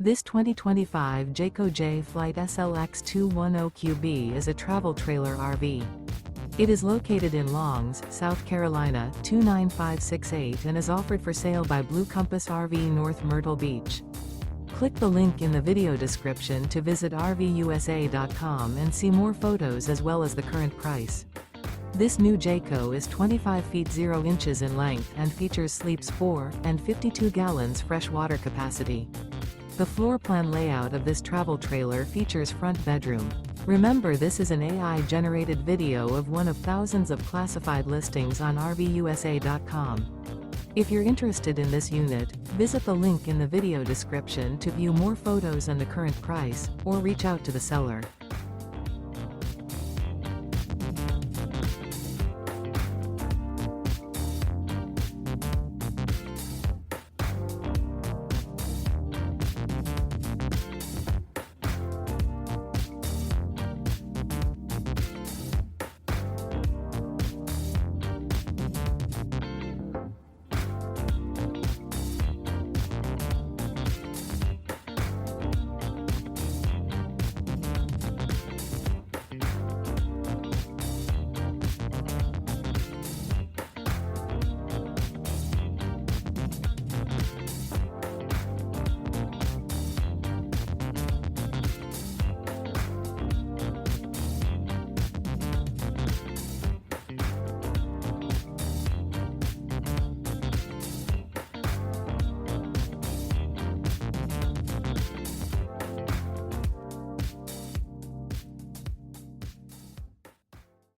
This 2025 Jayco Jay Flight SLX 210QB is a travel trailer RV. It is located in Longs, South Carolina, 29568 and is offered for sale by Blue Compass RV North Myrtle Beach. Click the link in the video description to visit RVUSA.com and see more photos as well as the current price. This new Jayco is 25 feet 0 inches in length and features sleeps 4 and 52 gallons fresh water capacity. The floor plan layout of this travel trailer features front bedroom. Remember, this is an AI-generated video of one of thousands of classified listings on RVUSA.com. If you're interested in this unit, visit the link in the video description to view more photos and the current price, or reach out to the seller.